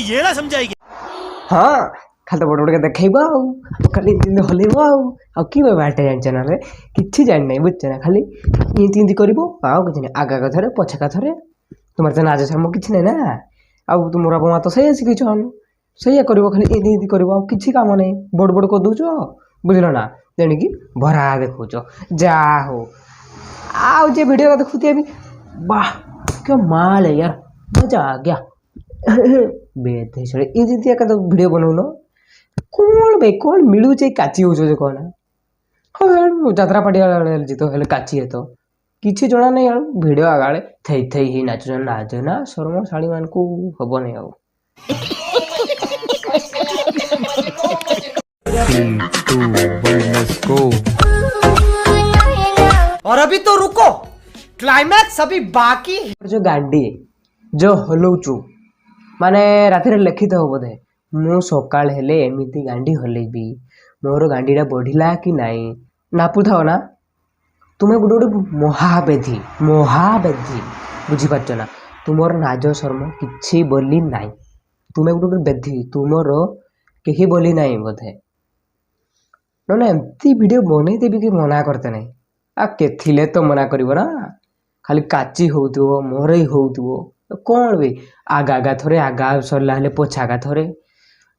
ये ना समझाएगी। हाँ खाली तो बड़ बड़ के देखा खाली हल कि बाटे जान ना कि जान ना बुझे ना खाली इमती कर आगा कथरे पछा कथरे तुम तो नाच शर्म कि ना आउ तुम बापा माँ तो सही शिखन सही कर खाली इमती कर कि कम नहीं बड़ बड़ कर दौच बुझल ना तेणिकी भरा देखौच जा हो आज वीडियो देखुए भी वाह क्या माल है यार मजा आ गया बेते ये तो वीडियो बनौन कौन बे कौन मिलू काची हो कौन हाँ जात्रा पार्टी जी तो हेल्ले काची है तो किसी जना नहीं यार भिड आगाड़े थई थई ही नाचुन नाच ना शर्म शाड़ी मान को हम नहीं आउ और अभी तो रुको क्लाइमैक्स अभी बाकी जो गाड़ी जो हलौचु माने रातिर लिखित हो बोधे मु सकाल हेले एमिति गांडी हलेबी मोर गांडीटा बढ़िला कि नाई नापु थाओ ना तुम्हें गोटे गोटे महाबेधी बुझीपार ना तुमर नाज शर्म किछि बोली नाई तुम्हें गोटे गोटे बेधी तुमर कहीं बोली नाई बोधे ना एमती वीडियो बन देवी कि मना करते ना आ के तो मना कर ना खाली काची हो मोरई हो कौन बे आगा आगा थोड़े आगा सरला हेले पछा आगा थोड़े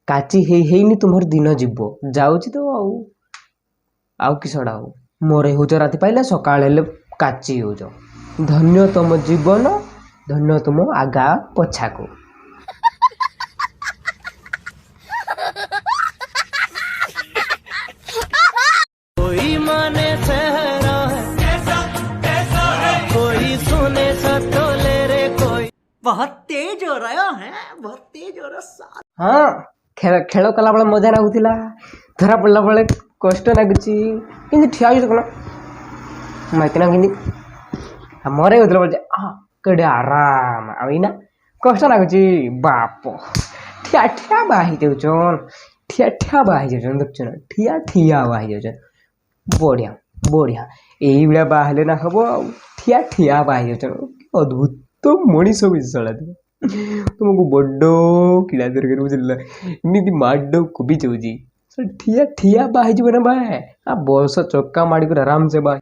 काची हेनी तुम्हार दिन जीव जाऊँगी तो आउ कि सड़ा हो मोरई हो राति पाइला सकाल हेले काची हो धन्य तुम जीवन धन्य तुम आगा पछा को कोई माने सहरा है कोई सुने सटोले रे कोई बहुत तेज हो रहा है बहुत तेज हो रहा हाँ खेल कला बेले मजा लगुला धरा पड़ा बेले कष्ट लगुच कि ठिया हो कौन माइतना कि मरे होता बोलते कड़े आराम आईना कष्ट लगुच बाप ठिया ठिया बाही जाऊन ठिया ठिया बाही जाऊन देखुन ठिया ठिया बाही जाऊन बढ़िया बढ़िया यही भाया बाहले ना हम ठिया ठिया बाही जाऊन अद्भुत तो मनीष विशाला तुमको बड़ किड़ा दरकार बुझल एमती माड कोबी चाहूँगी ठिया ठिया बाहर ना बाहे आ बस चक्का माड़ी आराम से बाहे